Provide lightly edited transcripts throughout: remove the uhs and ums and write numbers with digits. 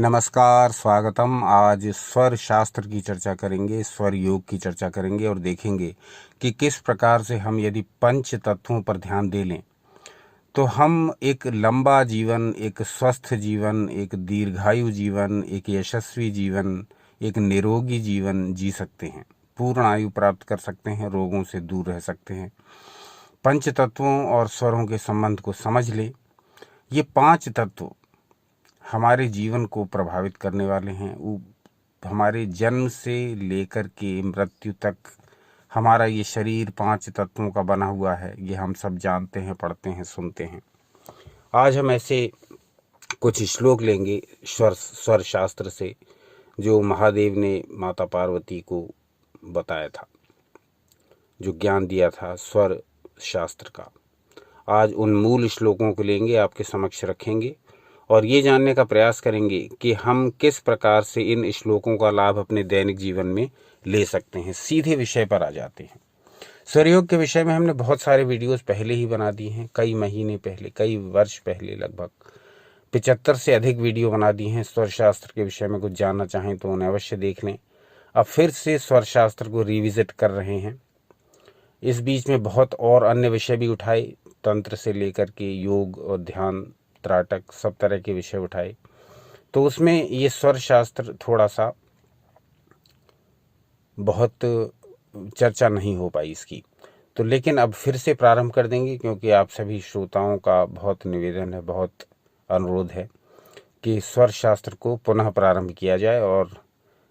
नमस्कार, स्वागतम। आज स्वर शास्त्र की चर्चा करेंगे, स्वर योग की चर्चा करेंगे और देखेंगे कि किस प्रकार से हम यदि पंच तत्वों पर ध्यान दे लें तो हम एक लंबा जीवन, एक स्वस्थ जीवन, एक दीर्घायु जीवन, एक यशस्वी जीवन, एक निरोगी जीवन जी सकते हैं। पूर्ण आयु प्राप्त कर सकते हैं, रोगों से दूर रह सकते हैं। पंच तत्वों और स्वरों के संबंध को समझ लें। ये पांच तत्व हमारे जीवन को प्रभावित करने वाले हैं। हमारे जन्म से लेकर के मृत्यु तक हमारा ये शरीर पांच तत्वों का बना हुआ है। ये हम सब जानते हैं, पढ़ते हैं, सुनते हैं। आज हम ऐसे कुछ श्लोक लेंगे स्वर शास्त्र से, जो महादेव ने माता पार्वती को बताया था, जो ज्ञान दिया था स्वर शास्त्र का। आज उन मूल श्लोकों को लेंगे, आपके समक्ष रखेंगे और ये जानने का प्रयास करेंगे कि हम किस प्रकार से इन श्लोकों का लाभ अपने दैनिक जीवन में ले सकते हैं। सीधे विषय पर आ जाते हैं। स्वरयोग के विषय में हमने बहुत सारे वीडियोस पहले ही बना दिए हैं, कई महीने पहले, कई वर्ष पहले, लगभग 75 से अधिक वीडियो बना दिए हैं। स्वर शास्त्र के विषय में कुछ जानना चाहें तो उन्हें अवश्य देख लें। अब फिर से स्वर शास्त्र को रिविजिट कर रहे हैं। इस बीच में बहुत और अन्य विषय भी उठाए, तंत्र से लेकर के योग और ध्यान, त्राटक, सब तरह के विषय उठाए। तो उसमें ये स्वर शास्त्र थोड़ा सा बहुत चर्चा नहीं हो पाई इसकी, तो लेकिन अब फिर से प्रारंभ कर देंगे, क्योंकि आप सभी श्रोताओं का बहुत निवेदन है, बहुत अनुरोध है कि स्वर शास्त्र को पुनः प्रारंभ किया जाए। और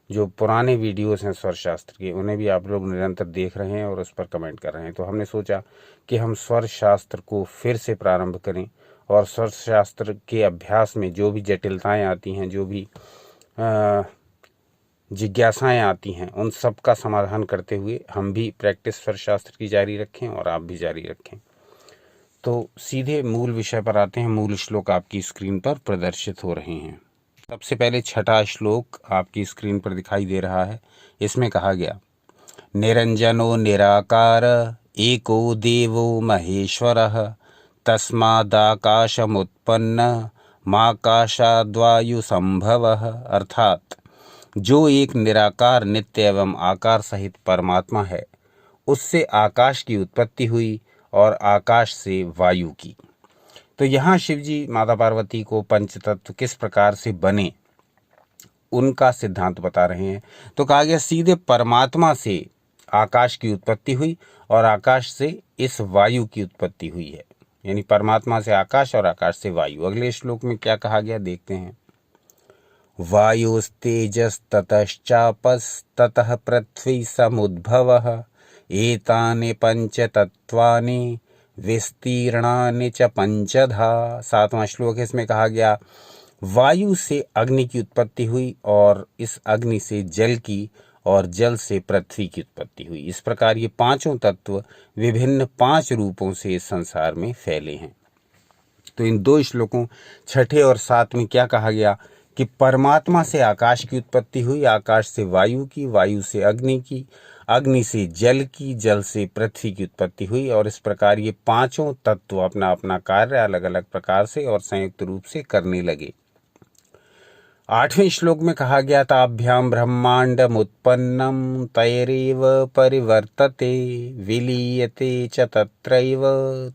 जो पुराने वीडियोस हैं स्वर शास्त्र के, उन्हें भी आप लोग निरंतर देख रहे हैं और उस पर कमेंट कर रहे हैं। तो हमने सोचा कि हम स्वर शास्त्र को फिर से प्रारंभ करें और स्वर शास्त्र के अभ्यास में जो भी जटिलताएं आती हैं, जो भी जिज्ञासाएं आती हैं, उन सब का समाधान करते हुए हम भी प्रैक्टिस स्वर शास्त्र की जारी रखें और आप भी जारी रखें। तो सीधे मूल विषय पर आते हैं। मूल श्लोक आपकी स्क्रीन पर प्रदर्शित हो रहे हैं। सबसे पहले छठा श्लोक आपकी स्क्रीन पर दिखाई दे रहा है। इसमें कहा गया, निरंजनो निराकार एको देवो महेश्वरः तस्मादाकाशमुत्पन्न माकाशाद्वायु संभवः। अर्थात जो एक निराकार, नित्य एवं आकार सहित परमात्मा है, उससे आकाश की उत्पत्ति हुई और आकाश से वायु की। तो यहाँ शिव जी माता पार्वती को पंचतत्व किस प्रकार से बने, उनका सिद्धांत बता रहे हैं। तो कहा गया सीधे परमात्मा से आकाश की उत्पत्ति हुई और आकाश से इस वायु की उत्पत्ति हुई है। यानी परमात्मा से आकाश और आकाश से वायु। अगले श्लोक में क्या कहा गया देखते हैं। वायुस्तेजस्ततश्चापस्ततः पृथ्वी समुद्भवः एतानि पंचतत्वानि विस्तीर्णानि च पंचधा। सातवां श्लोक है, इसमें कहा गया वायु से अग्नि की उत्पत्ति हुई और इस अग्नि से जल की और जल से पृथ्वी की उत्पत्ति हुई। इस प्रकार ये पांचों तत्व विभिन्न पांच रूपों से इस संसार में फैले हैं। तो इन दो श्लोकों छठे और सातवें क्या कहा गया कि परमात्मा से आकाश की उत्पत्ति हुई, आकाश से वायु की, वायु से अग्नि की, अग्नि से जल की, जल से पृथ्वी की उत्पत्ति हुई। और इस प्रकार ये पांचों तत्व अपना अपना कार्य अलग अलग प्रकार से और संयुक्त रूप से करने लगे। आठवें श्लोक में कहा गया, ताभ्याम ब्रह्मांडम उत्पन्नम तैरेव परिवर्तते विलीयते च तत्रैव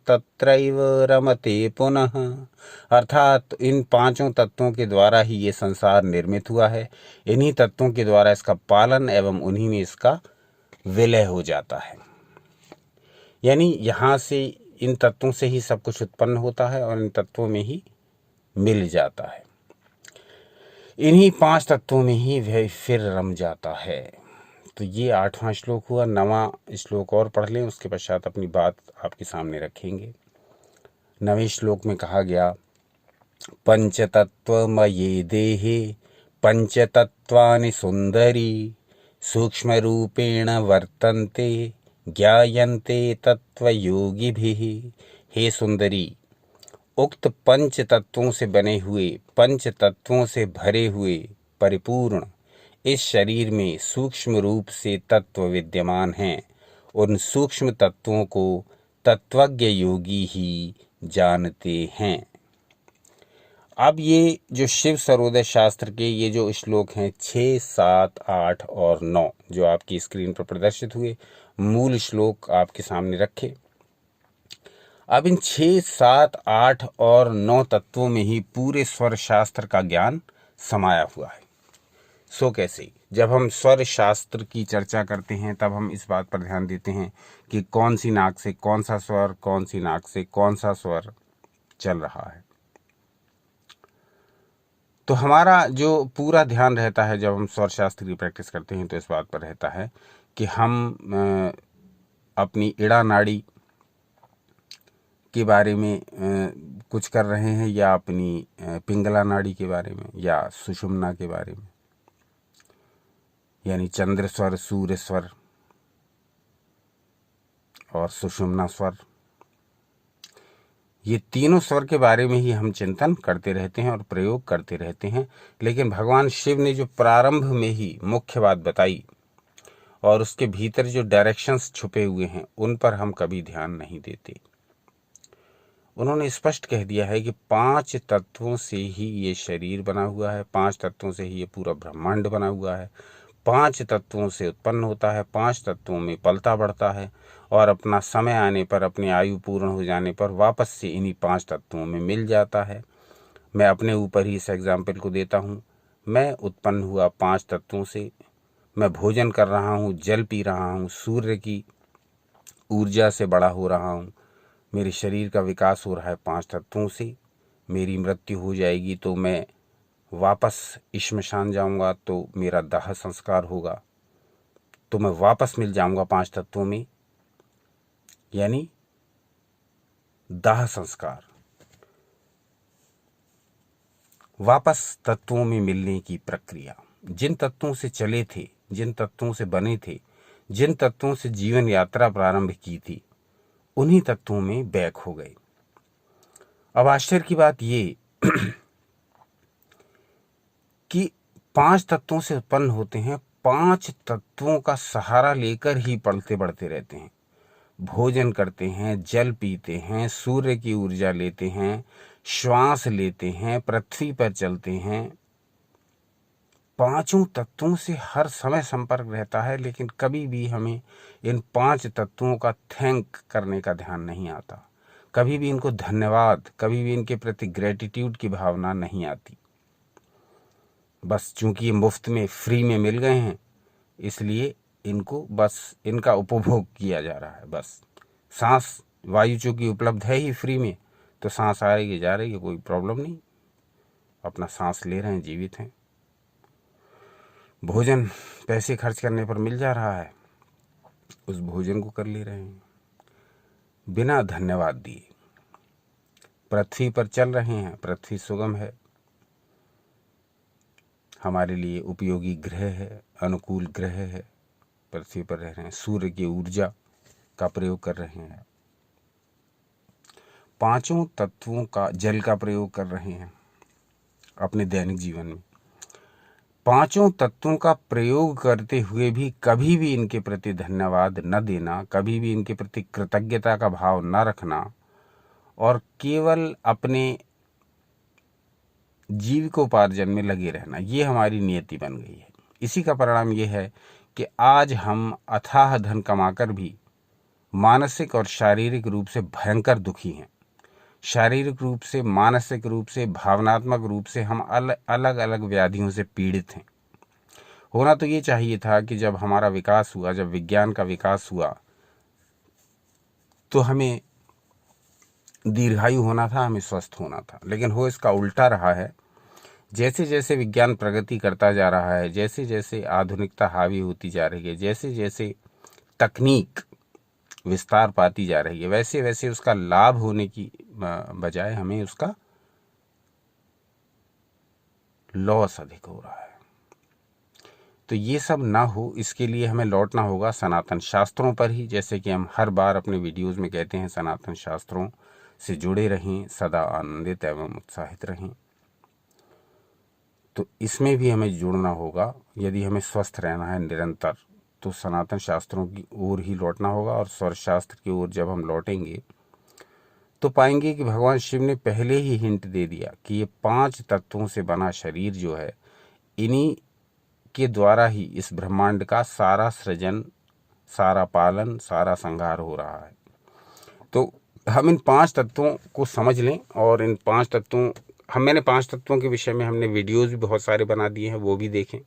तत्रैव रमते पुनः। अर्थात इन पांचों तत्वों के द्वारा ही ये संसार निर्मित हुआ है। इन्हीं तत्वों के द्वारा इसका पालन एवं उन्हीं में इसका विलय हो जाता है। यानी यहाँ से इन तत्वों से ही सब कुछ उत्पन्न होता है और इन तत्वों में ही मिल जाता है। इन्हीं पांच तत्वों में ही वह फिर रम जाता है। तो ये आठवां श्लोक हुआ। नवां श्लोक और पढ़ लें, उसके पश्चात अपनी बात आपके सामने रखेंगे। नवें श्लोक में कहा गया, पंचतत्वमये देहे पंचतत्वानि सुंदरी सूक्ष्म रूपेण वर्तन्ते ज्ञायन्ते तत्वयोगिभिः। हे सुंदरी, उक्त पंच तत्वों से बने हुए, पंच तत्वों से भरे हुए परिपूर्ण इस शरीर में सूक्ष्म रूप से तत्व विद्यमान हैं। उन सूक्ष्म तत्वों को तत्वज्ञ योगी ही जानते हैं। अब ये जो शिव सर्वोदय शास्त्र के ये जो श्लोक हैं 6, 7, 8 और 9 जो आपकी स्क्रीन पर प्रदर्शित हुए, मूल श्लोक आपके सामने रखे। अब इन 6, 7, 8 और 9 तत्वों में ही पूरे स्वर शास्त्र का ज्ञान समाया हुआ है। सो कैसे? जब हम स्वर शास्त्र की चर्चा करते हैं तब हम इस बात पर ध्यान देते हैं कि कौन सी नाक से कौन सा स्वर, कौन सी नाक से कौन सा स्वर चल रहा है। तो हमारा जो पूरा ध्यान रहता है जब हम स्वर शास्त्र की प्रैक्टिस करते हैं तो इस बात पर रहता है कि हम अपनी इड़ा नाड़ी के बारे में कुछ कर रहे हैं, या अपनी पिंगला नाड़ी के बारे में, या सुषुम्ना के बारे में, यानी चंद्र स्वर, सूर्य स्वर और सुषुम्ना स्वर। ये तीनों स्वर के बारे में ही हम चिंतन करते रहते हैं और प्रयोग करते रहते हैं। लेकिन भगवान शिव ने जो प्रारंभ में ही मुख्य बात बताई और उसके भीतर जो डायरेक्शंस छुपे हुए हैं उन पर हम कभी ध्यान नहीं देते। उन्होंने स्पष्ट कह दिया है कि 5 तत्वों से ही ये शरीर बना हुआ है, 5 तत्वों से ही ये पूरा ब्रह्मांड बना हुआ है, 5 तत्वों से उत्पन्न होता है, 5 तत्वों में पलता बढ़ता है और अपना समय आने पर, अपनी आयु पूर्ण हो जाने पर वापस से इन्हीं 5 तत्वों में मिल जाता है। मैं अपने ऊपर ही इस एग्जाम्पल को देता हूँ। मैं उत्पन्न हुआ 5 तत्वों से, मैं भोजन कर रहा हूँ, जल पी रहा हूँ, सूर्य की ऊर्जा से बड़ा हो रहा हूँ, मेरे शरीर का विकास हो रहा है 5 तत्वों से। मेरी मृत्यु हो जाएगी तो मैं वापस श्मशान जाऊंगा, तो मेरा दाह संस्कार होगा, तो मैं वापस मिल जाऊंगा 5 तत्वों में, यानी दाह संस्कार, वापस तत्वों में मिलने की प्रक्रिया। जिन तत्वों से चले थे, जिन तत्वों से बने थे, जिन तत्वों से जीवन यात्रा प्रारंभ की थी, उन्हीं तत्वों में बैक हो गए। अब आश्चर्य की बात ये कि 5 तत्वों से उत्पन्न होते हैं, 5 तत्वों का सहारा लेकर ही पलते बढ़ते रहते हैं। भोजन करते हैं, जल पीते हैं, सूर्य की ऊर्जा लेते हैं, श्वास लेते हैं, पृथ्वी पर चलते हैं। 5 तत्वों से हर समय संपर्क रहता है, लेकिन कभी भी हमें इन 5 तत्वों का थैंक करने का ध्यान नहीं आता। कभी भी इनको धन्यवाद, कभी भी इनके प्रति ग्रेटिट्यूड की भावना नहीं आती। बस चूंकि ये मुफ्त में, फ्री में मिल गए हैं, इसलिए इनको बस इनका उपभोग किया जा रहा है। बस सांस, वायु चूंकि उपलब्ध है ही फ्री में, तो सांस आ रही है, जा रही है, कोई प्रॉब्लम नहीं, अपना सांस ले रहे हैं, जीवित हैं। भोजन पैसे खर्च करने पर मिल जा रहा है, उस भोजन को कर ले रहे हैं बिना धन्यवाद दिए। पृथ्वी पर चल रहे हैं, पृथ्वी सुगम है, हमारे लिए उपयोगी ग्रह है, अनुकूल ग्रह है, पृथ्वी पर रह रहे हैं, सूर्य की ऊर्जा का प्रयोग कर रहे हैं, 5 तत्वों का, जल का प्रयोग कर रहे हैं अपने दैनिक जीवन में। 5 तत्वों का प्रयोग करते हुए भी कभी भी इनके प्रति धन्यवाद न देना, कभी भी इनके प्रति कृतज्ञता का भाव न रखना और केवल अपने जीविकोपार्जन में लगे रहना, ये हमारी नियति बन गई है। इसी का परिणाम ये है कि आज हम अथाह धन कमाकर भी मानसिक और शारीरिक रूप से भयंकर दुखी हैं। शारीरिक रूप से, मानसिक रूप से, भावनात्मक रूप से हम अलग अलग व्याधियों से पीड़ित हैं। होना तो ये चाहिए था कि जब हमारा विकास हुआ, जब विज्ञान का विकास हुआ, तो हमें दीर्घायु होना था, हमें स्वस्थ होना था, लेकिन हो इसका उल्टा रहा है। जैसे जैसे विज्ञान प्रगति करता जा रहा है, जैसे जैसे आधुनिकता हावी होती जा रही है, जैसे जैसे तकनीक विस्तार पाती जा रही है, वैसे वैसे उसका लाभ होने की बजाय हमें उसका लॉस अधिक हो रहा है। तो ये सब ना हो, इसके लिए हमें लौटना होगा सनातन शास्त्रों पर ही। जैसे कि हम हर बार अपने वीडियोज़ में कहते हैं, सनातन शास्त्रों से जुड़े रहें, सदा आनंदित एवं उत्साहित रहें। तो इसमें भी हमें जुड़ना होगा। यदि हमें स्वस्थ रहना है निरंतर, तो सनातन शास्त्रों की ओर ही लौटना होगा। और स्वर शास्त्र की ओर जब हम लौटेंगे तो पाएंगे कि भगवान शिव ने पहले ही हिंट दे दिया कि ये 5 तत्वों से बना शरीर जो है, इन्हीं के द्वारा ही इस ब्रह्मांड का सारा सृजन, सारा पालन, सारा संहार हो रहा है। तो हम इन 5 तत्वों को समझ लें, और इन 5 तत्वों मैंने 5 तत्वों के विषय में हमने वीडियोज़ भी बहुत सारे बना दिए हैं, वो भी देखें।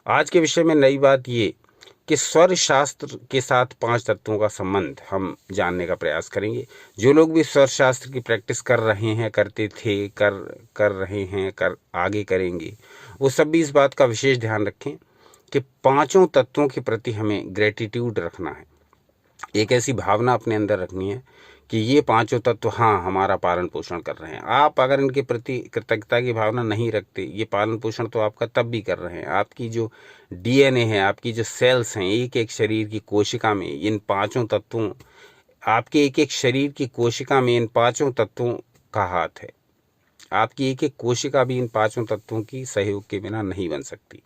आज के विषय में नई बात ये कि स्वर शास्त्र के साथ 5 तत्वों का संबंध हम जानने का प्रयास करेंगे। जो लोग भी स्वर शास्त्र की प्रैक्टिस कर रहे हैं, करते थे, कर रहे हैं, आगे करेंगे, वो सब भी इस बात का विशेष ध्यान रखें कि 5 तत्वों के प्रति हमें ग्रेटिट्यूड रखना है। एक ऐसी भावना अपने अंदर रखनी है कि ये 5 तत्व हाँ हमारा पालन पोषण कर रहे हैं। आप अगर इनके प्रति कृतज्ञता की भावना नहीं रखते, ये पालन पोषण तो आपका तब भी कर रहे हैं। आपकी जो डीएनए है, आपकी जो सेल्स हैं, एक एक शरीर की कोशिका में इन 5 तत्वों, आपके एक एक शरीर की कोशिका में इन 5 तत्वों का हाथ है। आपकी एक एक कोशिका भी इन 5 तत्वों की सहयोग के बिना नहीं बन सकती।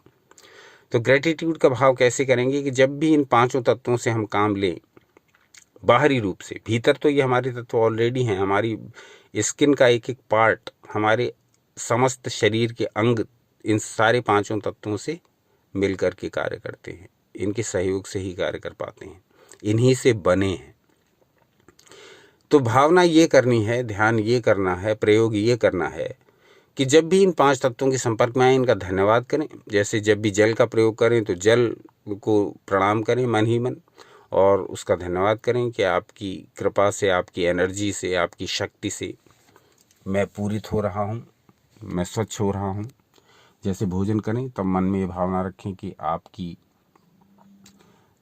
तो ग्रेटिट्यूड का भाव कैसे करेंगे कि जब भी इन 5 तत्वों से हम काम लें, बाहरी रूप से, भीतर तो ये हमारे तत्व ऑलरेडी हैं, हमारी स्किन का एक एक पार्ट, हमारे समस्त शरीर के अंग इन सारे 5 तत्वों से मिल कर के कार्य करते हैं, इनके सहयोग से ही कार्य कर पाते हैं, इन्हीं से बने हैं। तो भावना ये करनी है, ध्यान ये करना है, प्रयोग ये करना है कि जब भी इन 5 तत्वों के संपर्क में आए, इनका धन्यवाद करें। जैसे जब भी जल का प्रयोग करें तो जल को प्रणाम करें मन ही मन, और उसका धन्यवाद करें कि आपकी कृपा से, आपकी एनर्जी से, आपकी शक्ति से मैं पूरित हो रहा हूँ, मैं स्वच्छ हो रहा हूँ। जैसे भोजन करें तब मन में ये भावना रखें कि आपकी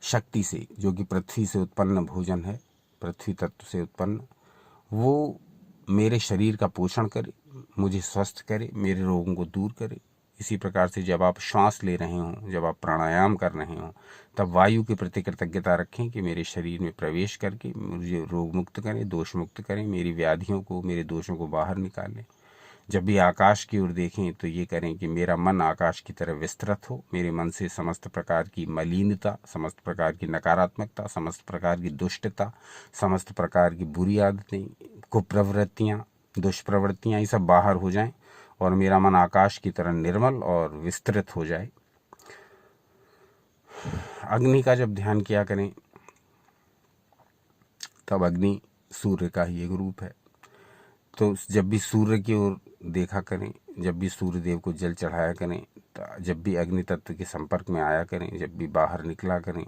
शक्ति से, जो कि पृथ्वी से उत्पन्न भोजन है, पृथ्वी तत्व से उत्पन्न, वो मेरे शरीर का पोषण करे, मुझे स्वस्थ करे, मेरे रोगों को दूर करे। इसी प्रकार से जब आप श्वास ले रहे हों, जब आप प्राणायाम कर रहे हों, तब वायु के प्रति कृतज्ञता रखें कि मेरे शरीर में प्रवेश करके मुझे रोग मुक्त करें, दोष मुक्त करें, मेरी व्याधियों को, मेरे दोषों को बाहर निकालें। जब भी आकाश की ओर देखें तो ये करें कि मेरा मन आकाश की तरह विस्तृत हो, मेरे मन से समस्त प्रकार की मलिनता, समस्त प्रकार की नकारात्मकता, समस्त प्रकार की दुष्टता, समस्त प्रकार की बुरी आदतें, कुप्रवृत्तियाँ, दुष्प्रवृत्तियाँ, ये सब बाहर हो जाएं और मेरा मन आकाश की तरह निर्मल और विस्तृत हो जाए। अग्नि का जब ध्यान किया करें तब अग्नि सूर्य का ही एक रूप है। तो जब भी सूर्य की ओर देखा करें, जब भी सूर्य देव को जल चढ़ाया करें, जब भी अग्नि तत्व के संपर्क में आया करें, जब भी बाहर निकला करें,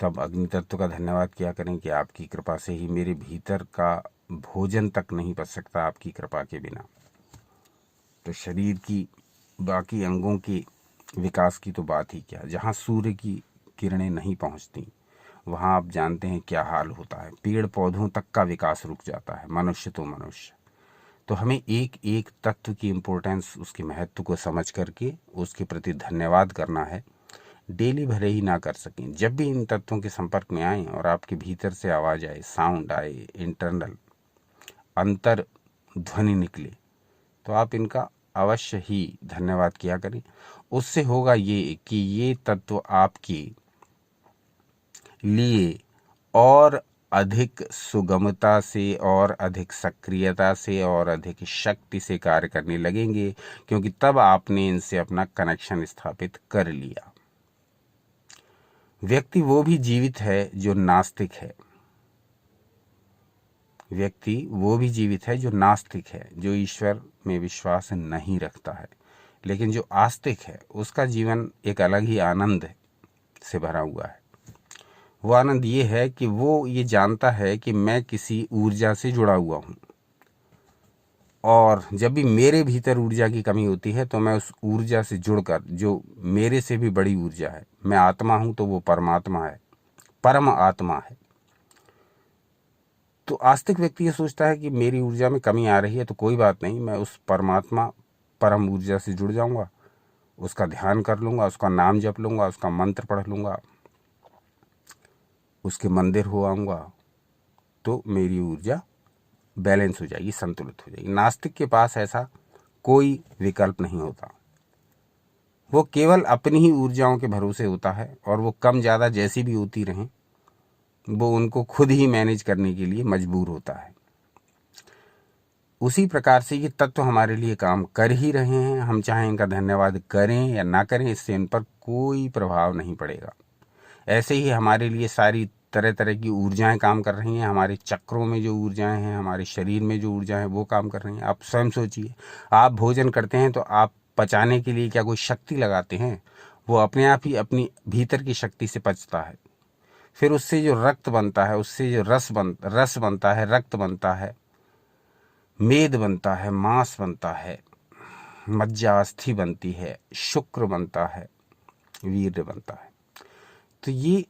तब अग्नि तत्व का धन्यवाद किया करें कि आपकी कृपा से ही मेरे भीतर का भोजन तक नहीं पच सकता आपकी कृपा के बिना। तो शरीर की बाकी अंगों के विकास की तो बात ही क्या, जहाँ सूर्य की किरणें नहीं पहुँचती वहाँ आप जानते हैं क्या हाल होता है। पेड़ पौधों तक का विकास रुक जाता है, मनुष्य तो मनुष्य। तो हमें एक एक तत्व की इम्पोर्टेंस, उसके महत्व को समझ करके उसके प्रति धन्यवाद करना है। डेली भले ही ना कर सकें, जब भी इन तत्वों के संपर्क में आए और आपके भीतर से आवाज़ आए, साउंड आए, इंटरनल अंतर ध्वनि निकले, तो आप इनका अवश्य ही धन्यवाद किया करें। उससे होगा ये कि ये तत्व आपके लिए और अधिक सुगमता से, और अधिक सक्रियता से, और अधिक शक्ति से कार्य करने लगेंगे, क्योंकि तब आपने इनसे अपना कनेक्शन स्थापित कर लिया। व्यक्ति वो भी जीवित है जो नास्तिक है, व्यक्ति वो भी जीवित है जो नास्तिक है, जो ईश्वर में विश्वास नहीं रखता है। लेकिन जो आस्तिक है उसका जीवन एक अलग ही आनंद से भरा हुआ है। वो आनंद ये है कि वो ये जानता है कि मैं किसी ऊर्जा से जुड़ा हुआ हूँ, और जब भी मेरे भीतर ऊर्जा की कमी होती है तो मैं उस ऊर्जा से जुड़कर, जो मेरे से भी बड़ी ऊर्जा है, मैं आत्मा हूँ तो वो परमात्मा है, परम आत्मा है। तो आस्तिक व्यक्ति ये सोचता है कि मेरी ऊर्जा में कमी आ रही है तो कोई बात नहीं, मैं उस परमात्मा, परम ऊर्जा से जुड़ जाऊंगा, उसका ध्यान कर लूँगा, उसका नाम जप लूँगा, उसका मंत्र पढ़ लूँगा, उसके मंदिर हो आऊँगा, तो मेरी ऊर्जा बैलेंस हो जाएगी, संतुलित हो जाएगी। नास्तिक के पास ऐसा कोई विकल्प नहीं होता, वो केवल अपनी ही ऊर्जाओं के भरोसे होता है, और वो कम ज़्यादा जैसी भी होती रहें वो उनको खुद ही मैनेज करने के लिए मजबूर होता है। उसी प्रकार से ये तत्व हमारे लिए काम कर ही रहे हैं, हम चाहे इनका धन्यवाद करें या ना करें, इससे इन पर कोई प्रभाव नहीं पड़ेगा। ऐसे ही हमारे लिए सारी तरह तरह की ऊर्जाएं काम कर रही हैं, हमारे चक्रों में जो ऊर्जाएं हैं, हमारे शरीर में जो ऊर्जाएं हैं वो काम कर रही हैं। आप स्वयं सोचिए, आप भोजन करते हैं तो आप पचाने के लिए क्या कोई शक्ति लगाते हैं? वो अपने आप ही अपनी भीतर की शक्ति से पचता है। फिर उससे जो रक्त बनता है, उससे जो रस बनता है, रक्त बनता है, मेद बनता है, मांस बनता है, मज्जा अस्थि बनती है, शुक्र बनता है, वीर्य बनता है। तो ये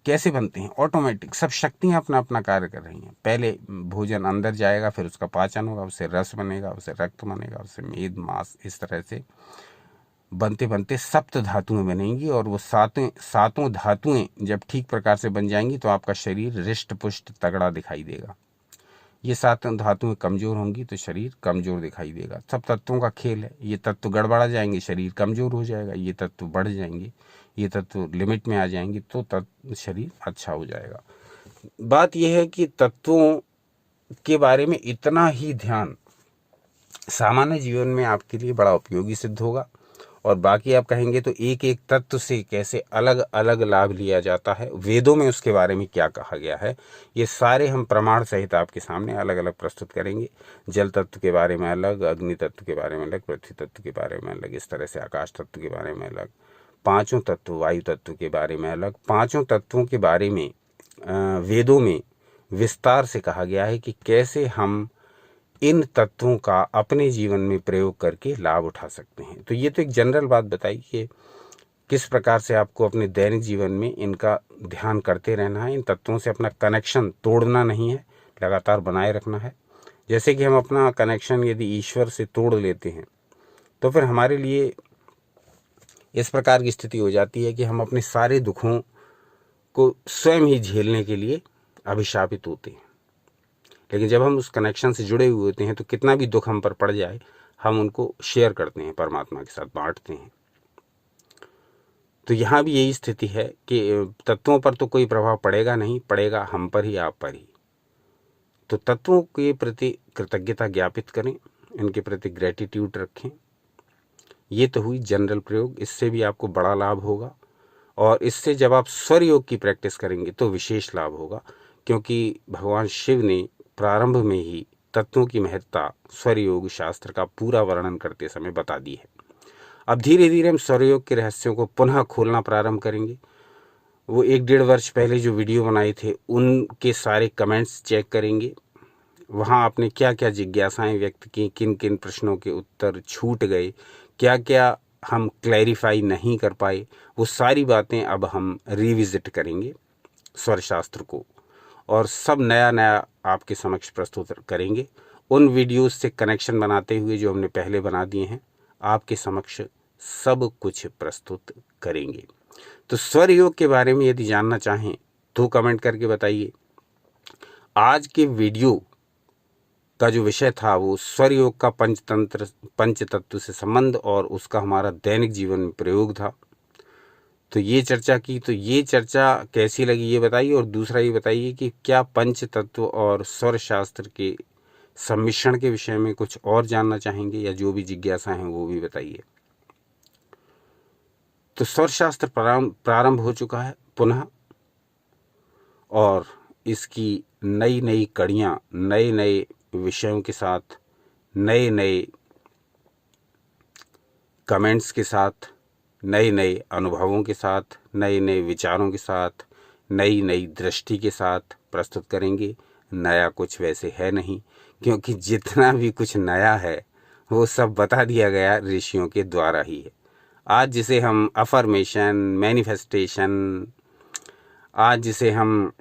कैसे बनते हैं? ऑटोमेटिक सब शक्तियां अपना अपना कार्य कर रही हैं। पहले भोजन अंदर जाएगा, फिर उसका पाचन होगा, उससे रस बनेगा, उससे रक्त बनेगा, उससे मेद, मांस, इस तरह से बनते बनते सप्त धातुएं बनेंगी। और वो सातों धातुएं जब ठीक प्रकार से बन जाएंगी तो आपका शरीर रिष्ट पुष्ट तगड़ा दिखाई देगा। ये सातों धातुएं कमजोर होंगी तो शरीर कमजोर दिखाई देगा। सब तत्वों का खेल है। ये तत्व गड़बड़ा जाएंगे, शरीर कमजोर हो जाएगा। ये तत्व बढ़ जाएंगे, ये तत्व लिमिट में आ जाएंगे तो शरीर अच्छा हो जाएगा। बात यह है कि तत्वों के बारे में इतना ही ध्यान सामान्य जीवन में आपके लिए बड़ा उपयोगी सिद्ध होगा। और बाकी आप कहेंगे तो एक एक तत्व से कैसे अलग अलग लाभ लिया जाता है, वेदों में उसके बारे में क्या कहा गया है, ये सारे हम प्रमाण सहित आपके सामने अलग अलग प्रस्तुत करेंगे। जल तत्व के बारे में अलग, अग्नि तत्व के बारे में अलग, पृथ्वी तत्व के बारे में अलग, इस तरह से आकाश तत्व के बारे में अलग, पांचों तत्व, वायु तत्व के बारे में अलग। पांचों तत्वों के बारे में वेदों में विस्तार से कहा गया है कि कैसे हम इन तत्वों का अपने जीवन में प्रयोग करके लाभ उठा सकते हैं। तो ये तो एक जनरल बात बताई कि किस प्रकार से आपको अपने दैनिक जीवन में इनका ध्यान करते रहना है। इन तत्वों से अपना कनेक्शन तोड़ना नहीं है, लगातार बनाए रखना है। जैसे कि हम अपना कनेक्शन यदि ईश्वर से तोड़ लेते हैं तो फिर हमारे लिए इस प्रकार की स्थिति हो जाती है कि हम अपने सारे दुखों को स्वयं ही झेलने के लिए अभिशापित होते हैं। लेकिन जब हम उस कनेक्शन से जुड़े हुए होते हैं तो कितना भी दुख हम पर पड़ जाए, हम उनको शेयर करते हैं, परमात्मा के साथ बांटते हैं। तो यहाँ भी यही स्थिति है कि तत्वों पर तो कोई प्रभाव पड़ेगा नहीं, पड़ेगा हम पर ही, आप पर ही। तो तत्वों के प्रति कृतज्ञता ज्ञापित करें, इनके प्रति ग्रेटिट्यूड रखें। ये तो हुई जनरल प्रयोग, इससे भी आपको बड़ा लाभ होगा। और इससे जब आप स्वर योग की प्रैक्टिस करेंगे तो विशेष लाभ होगा, क्योंकि भगवान शिव ने प्रारंभ में ही तत्वों की महत्ता स्वर योग शास्त्र का पूरा वर्णन करते समय बता दी है। अब धीरे धीरे हम स्वर योग के रहस्यों को पुनः खोलना प्रारंभ करेंगे। वो 1-1.5 वर्ष पहले जो वीडियो बनाए थे उनके सारे कमेंट्स चेक करेंगे। वहाँ आपने क्या क्या जिज्ञासाएं व्यक्त की, किन किन प्रश्नों के उत्तर छूट गए, क्या क्या हम क्लैरिफाई नहीं कर पाए, वो सारी बातें अब हम रिविजिट करेंगे स्वर शास्त्र को, और सब नया नया आपके समक्ष प्रस्तुत करेंगे। उन वीडियोस से कनेक्शन बनाते हुए जो हमने पहले बना दिए हैं, आपके समक्ष सब कुछ प्रस्तुत करेंगे। तो स्वर योग के बारे में यदि जानना चाहें तो कमेंट करके बताइए। आज के वीडियो का जो विषय था वो स्वर योग का पंच तत्व से संबंध और उसका हमारा दैनिक जीवन में प्रयोग था। तो ये चर्चा की, तो ये चर्चा कैसी लगी ये बताइए। और दूसरा ये बताइए कि क्या पंच तत्व और स्वर शास्त्र के सम्मिश्रण के विषय में कुछ और जानना चाहेंगे, या जो भी जिज्ञासा है वो भी बताइए। तो स्वर शास्त्र प्रारंभ हो चुका है पुनः, और इसकी नई नई कड़ियाँ नए नए विषयों के साथ, नए नए कमेंट्स के साथ, नए नए अनुभवों के साथ, नए नए विचारों के साथ, नई नई दृष्टि के साथ प्रस्तुत करेंगे। नया कुछ वैसे है नहीं, क्योंकि जितना भी कुछ नया है वो सब बता दिया गया ऋषियों के द्वारा ही है। आज जिसे हम अफर्मेशन, मैनिफेस्टेशन, आज जिसे हम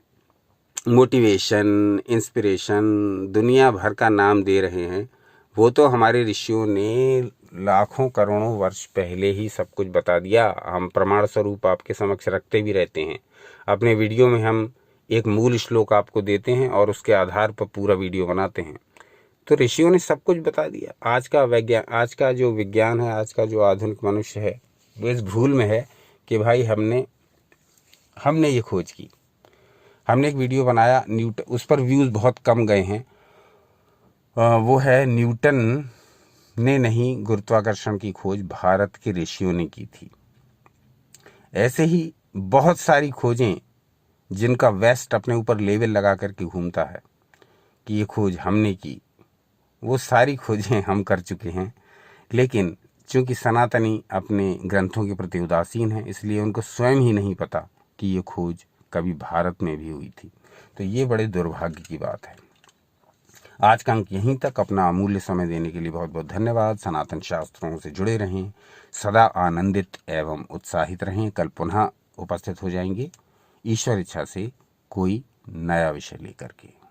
मोटिवेशन, इंस्पिरेशन, दुनिया भर का नाम दे रहे हैं, वो तो हमारे ऋषियों ने लाखों करोड़ों वर्ष पहले ही सब कुछ बता दिया। हम प्रमाण स्वरूप आपके समक्ष रखते भी रहते हैं। अपने वीडियो में हम एक मूल श्लोक आपको देते हैं और उसके आधार पर पूरा वीडियो बनाते हैं। तो ऋषियों ने सब कुछ बता दिया। आज का जो विज्ञान है, आज का जो आधुनिक मनुष्य है, वो इस भूल में है कि भाई हमने ये खोज की, हमने एक वीडियो बनाया न्यूटन, उस पर व्यूज़ बहुत कम गए हैं। वो है न्यूटन ने नहीं गुरुत्वाकर्षण की खोज भारत के ऋषियों ने की थी। ऐसे ही बहुत सारी खोजें जिनका वेस्ट अपने ऊपर लेबल लगा करके घूमता है कि ये खोज हमने की, वो सारी खोजें हम कर चुके हैं। लेकिन चूंकि सनातनी अपने ग्रंथों के प्रति उदासीन है, इसलिए उनको स्वयं ही नहीं पता कि ये खोज कभी भारत में भी हुई थी। तो ये बड़े दुर्भाग्य की बात है। आज का अंक यहीं तक। अपना अमूल्य समय देने के लिए बहुत बहुत धन्यवाद। सनातन शास्त्रों से जुड़े रहें, सदा आनंदित एवं उत्साहित रहें। कल पुनः उपस्थित हो जाएंगे ईश्वर इच्छा से कोई नया विषय लेकर के।